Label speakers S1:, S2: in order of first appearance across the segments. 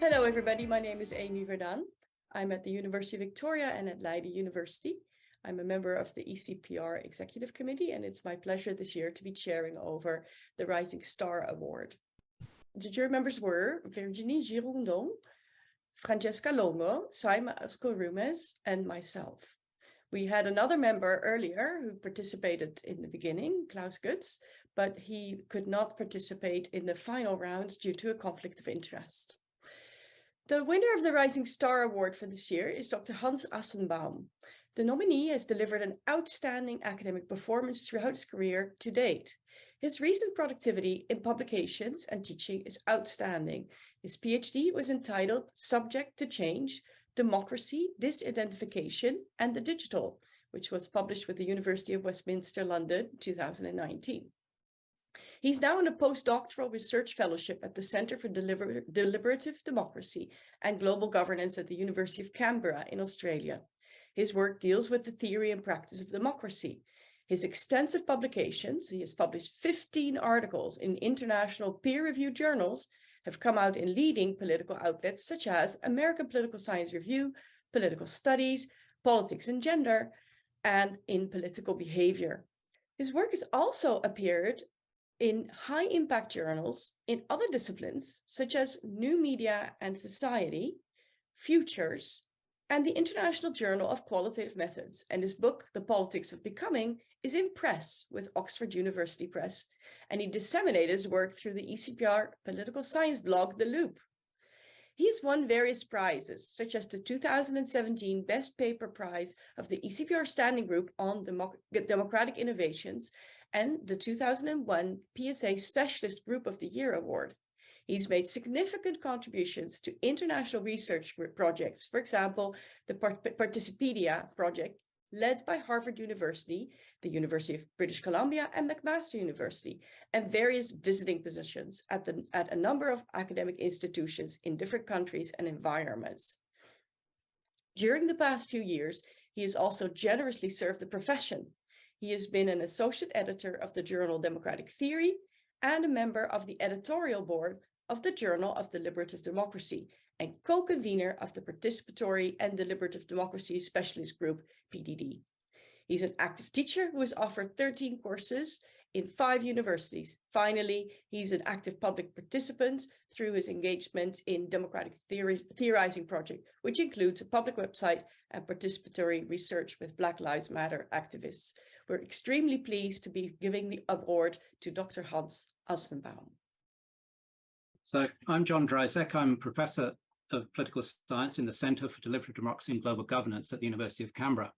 S1: Hello, everybody. My name is Amy Verdun. I'm at the University of Victoria and at Leiden University. I'm a member of the ECPR Executive Committee, and it's my pleasure this year to be chairing over the Rising Star Award. The jury members were Virginie Girondon, Francesca Longo, Saima Asco-Rumes, and myself. We had another member earlier who participated in the beginning, Klaus Gutz, but he could not participate in the final round due to a conflict of interest. The winner of the Rising Star Award for this year is Dr. Hans Asenbaum. The nominee has delivered an outstanding academic performance throughout his career to date. His recent productivity in publications and teaching is outstanding. His PhD was entitled Subject to Change, Democracy, Disidentification, and the Digital, which was published with the University of Westminster, London, 2019. He's now in a postdoctoral research fellowship at the Centre for Deliberative Democracy and Global Governance at the University of Canberra in Australia. His work deals with the theory and practice of democracy. His extensive publications, he has published 15 articles in international peer-reviewed journals, have come out in leading political outlets such as American Political Science Review, Political Studies, Politics and Gender, and in Political Behavior. His work has also appeared in high-impact journals in other disciplines such as New Media and Society, Futures, and the International Journal of Qualitative Methods. And his book, The Politics of Becoming, is in press with Oxford University Press, and he disseminated his work through the ECPR political science blog, The Loop. He has won various prizes, such as the 2017 Best Paper Prize of the ECPR Standing Group on Democratic Innovations and the 2001 PSA Specialist Group of the Year Award. He's made significant contributions to international research projects, for example, the Participedia project, led by Harvard University, the University of British Columbia, and McMaster University, and various visiting positions at a number of academic institutions in different countries and environments. During the past few years, he has also generously served the profession. He has been an associate editor of the journal Democratic Theory and a member of the editorial board of the Journal of Deliberative Democracy and co-convener of the Participatory and Deliberative Democracy Specialist Group, PDD. He's an active teacher who has offered 13 courses in 5 universities. Finally, he's an active public participant through his engagement in Democratic Theorizing Project, which includes a public website and participatory research with Black Lives Matter activists. We're extremely pleased to be giving the award to Dr. Hans Asenbaum.
S2: So I'm John Dryzek. I'm a professor of political science in the Centre for Deliberative Democracy and Global Governance at the University of Canberra.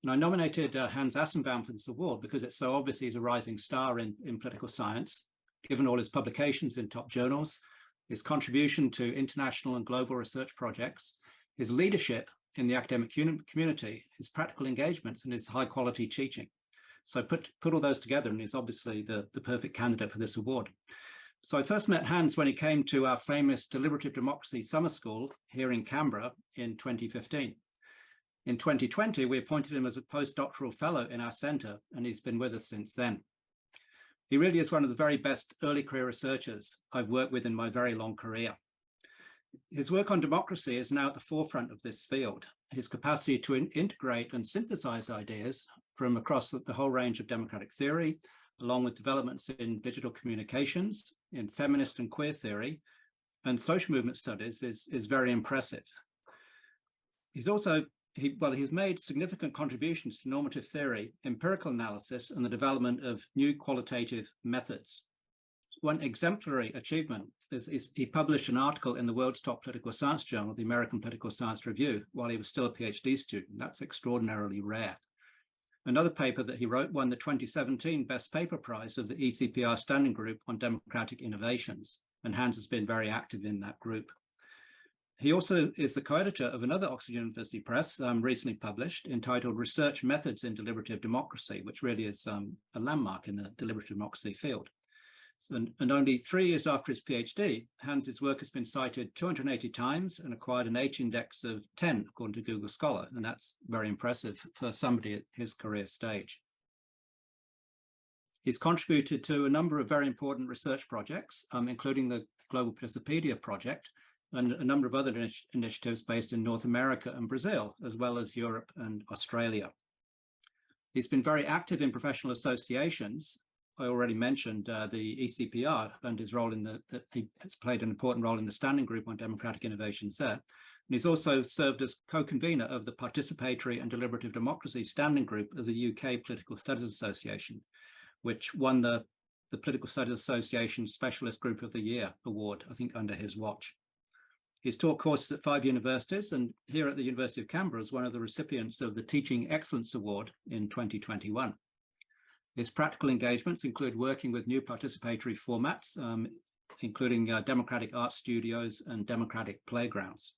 S2: And I nominated Hans Asenbaum for this award because it's so obvious he's a rising star in political science, given all his publications in top journals, his contribution to international and global research projects, his leadership in the academic community, his practical engagements, and his high-quality teaching. So put all those together, and he's obviously the perfect candidate for this award. So I first met Hans when he came to our famous Deliberative Democracy Summer School here in Canberra in 2015. In 2020, we appointed him as a postdoctoral fellow in our centre, and he's been with us since then. He really is one of the very best early career researchers I've worked with in my very long career. His work on democracy is now at the forefront of this field. His capacity to integrate and synthesize ideas from across the whole range of democratic theory, along with developments in digital communications, in feminist and queer theory, and social movement studies is very impressive. He's made significant contributions to normative theory, empirical analysis, and the development of new qualitative methods. One exemplary achievement is he published an article in the world's top political science journal, the American Political Science Review, while he was still a PhD student. That's extraordinarily rare. Another paper that he wrote won the 2017 Best Paper Prize of the ECPR Standing Group on Democratic Innovations, and Hans has been very active in that group. He also is the co-editor of another Oxford University Press recently published entitled Research Methods in Deliberative Democracy, which really is a landmark in the deliberative democracy field. And only 3 years after his PhD, Hans's work has been cited 280 times and acquired an H-index of 10, according to Google Scholar, and that's very impressive for somebody at his career stage. He's contributed to a number of very important research projects, including the Global Participedia project, and a number of other initiatives based in North America and Brazil, as well as Europe and Australia. He's been very active in professional associations. I already mentioned the ECPR and his role in that he has played an important role in the Standing Group on Democratic Innovations there. And he's also served as co-convener of the Participatory and Deliberative Democracy Standing Group of the UK Political Studies Association, which won the Political Studies Association Specialist Group of the Year award, I think, under his watch. He's taught courses at 5 universities, and here at the University of Canberra is one of the recipients of the Teaching Excellence Award in 2021. His practical engagements include working with new participatory formats, including democratic art studios and democratic playgrounds.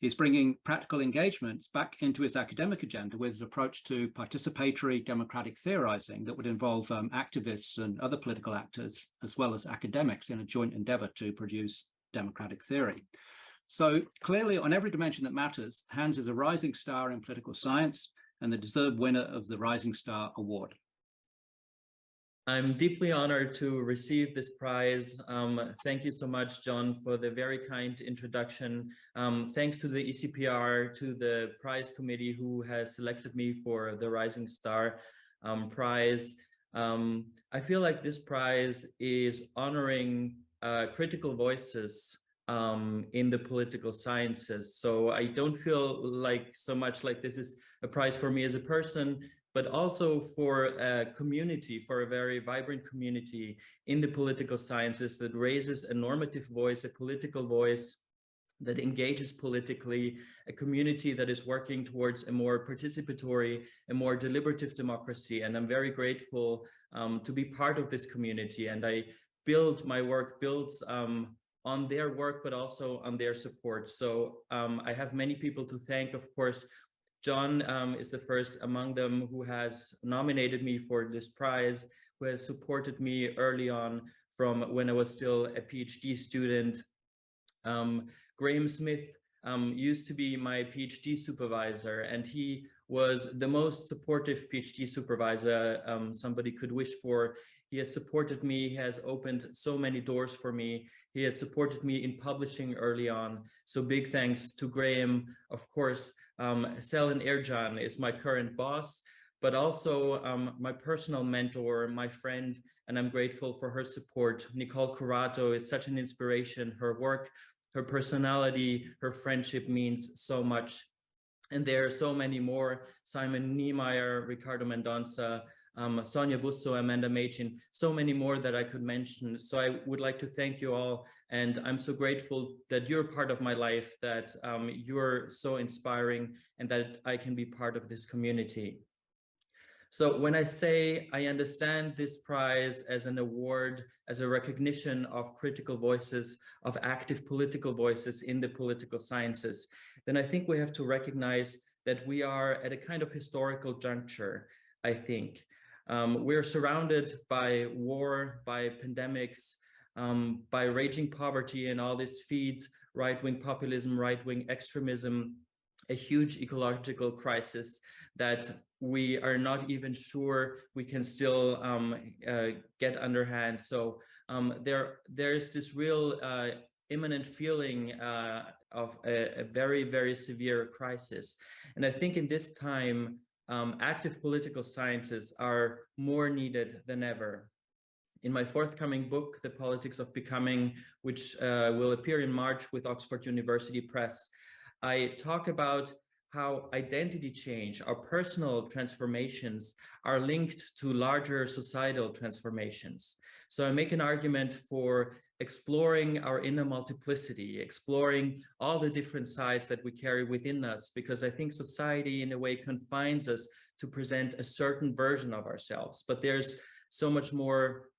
S2: He's bringing practical engagements back into his academic agenda with his approach to participatory democratic theorizing that would involve activists and other political actors, as well as academics, in a joint endeavor to produce democratic theory. So clearly, on every dimension that matters, Hans is a rising star in political science and the deserved winner of the Rising Star Award.
S3: I'm deeply honored to receive this prize. Thank you so much, John, for the very kind introduction. Thanks to the ECPR, to the prize committee who has selected me for the Rising Star prize. I feel like this prize is honoring critical voices in the political sciences. So I don't feel like so much like this is a prize for me as a person, but also for a community, for a very vibrant community in the political sciences that raises a normative voice, a political voice that engages politically, a community that is working towards a more participatory, a more deliberative democracy. And I'm very grateful to be part of this community. And my work builds on their work, but also on their support. So I have many people to thank, of course. John is the first among them who has nominated me for this prize, who has supported me early on from when I was still a PhD student. Graham Smith used to be my PhD supervisor, and he was the most supportive PhD supervisor somebody could wish for. He has supported me, he has opened so many doors for me. He has supported me in publishing early on. So big thanks to Graham. Of course, Selin Ercan is my current boss, but also my personal mentor, my friend, and I'm grateful for her support. Nicole Curato is such an inspiration. Her work, her personality, her friendship means so much. And there are so many more: Simon Niemeyer, Ricardo Mendonça, Sonia Busso, Amanda Machin, so many more that I could mention. So I would like to thank you all. And I'm so grateful that you're part of my life, that you're so inspiring, and that I can be part of this community. So when I say I understand this prize as an award, as a recognition of critical voices, of active political voices in the political sciences, then I think we have to recognize that we are at a kind of historical juncture, I think. We're surrounded by war, by pandemics, by raging poverty, and all this feeds right-wing populism, right-wing extremism, a huge ecological crisis that we are not even sure we can still get under hand. So there's this real imminent feeling of a very, very severe crisis. And I think in this time, active political sciences are more needed than ever. In my forthcoming book, The Politics of Becoming, which will appear in March with Oxford University Press, I talk about how identity change, our personal transformations, are linked to larger societal transformations. So I make an argument for exploring our inner multiplicity, exploring all the different sides that we carry within us, because I think society in a way confines us to present a certain version of ourselves, but there's so much more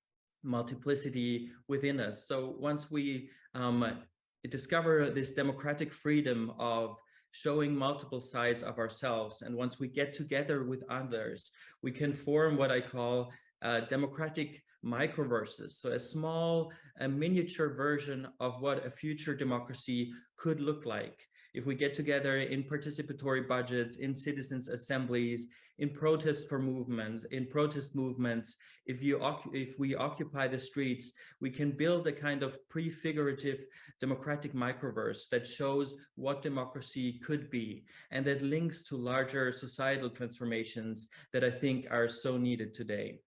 S3: multiplicity within us. So once we discover this democratic freedom of showing multiple sides of ourselves, and once we get together with others, we can form what I call democratic microverses. So a miniature version of what a future democracy could look like if we get together in participatory budgets, in citizens' assemblies, in protest movements, if we occupy the streets, we can build a kind of prefigurative democratic microverse that shows what democracy could be and that links to larger societal transformations that I think are so needed today.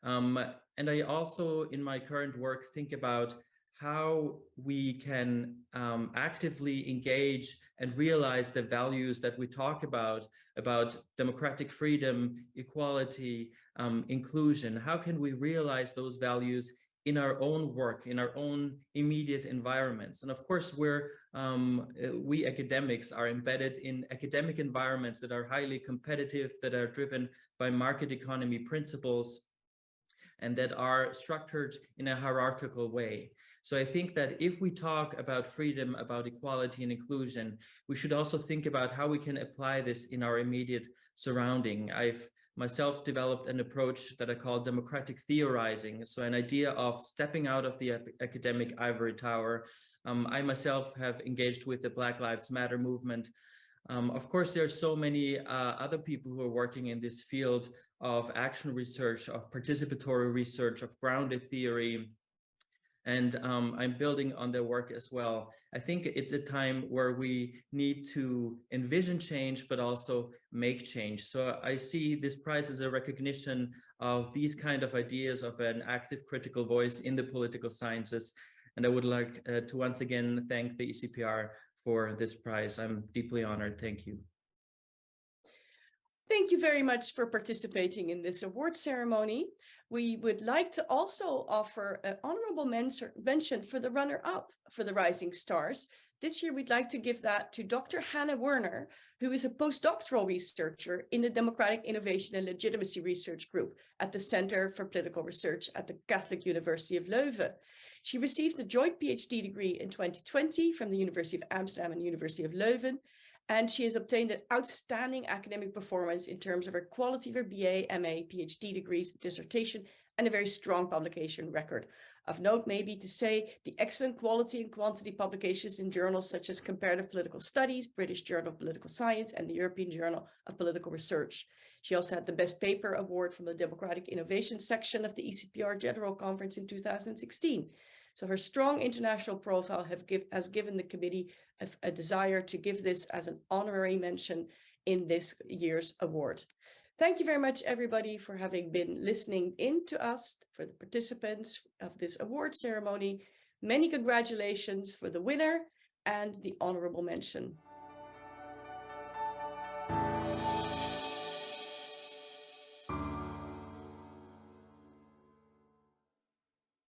S3: And I also, in my current work, think about how we can actively engage and realize the values that we talk about democratic freedom, equality, inclusion. How can we realize those values in our own work, in our own immediate environments? And of course, we academics are embedded in academic environments that are highly competitive, that are driven by market economy principles, and that are structured in a hierarchical way. So I think that if we talk about freedom, about equality and inclusion, we should also think about how we can apply this in our immediate surrounding. I've myself developed an approach that I call democratic theorizing. So an idea of stepping out of the academic ivory tower. I myself have engaged with the Black Lives Matter movement. Of course, there are so many other people who are working in this field of action research, of participatory research, of grounded theory, and I'm building on their work as well. I think it's a time where we need to envision change, but also make change. So I see this prize as a recognition of these kind of ideas of an active critical voice in the political sciences. And I would like to once again thank the ECPR for this prize. I'm deeply honored. Thank you.
S1: Thank you very much for participating in this award ceremony. We would like to also offer an honorable mention for the runner-up for the Rising Stars. This year, we'd like to give that to Dr. Hannah Werner, who is a postdoctoral researcher in the Democratic Innovation and Legitimacy Research Group at the Center for Political Research at the Catholic University of Leuven. She received a joint PhD degree in 2020 from the University of Amsterdam and University of Leuven, and she has obtained an outstanding academic performance in terms of her quality of her BA, MA, PhD degrees, dissertation, and a very strong publication record. Of note may be to say the excellent quality and quantity publications in journals such as Comparative Political Studies, British Journal of Political Science, and the European Journal of Political Research. She also had the Best Paper Award from the Democratic Innovation section of the ECPR General Conference in 2016. So her strong international profile has given the committee a desire to give this as an honorary mention in this year's award. Thank you very much, everybody, for having been listening in to us, for the participants of this award ceremony. Many congratulations for the winner and the honorable mention.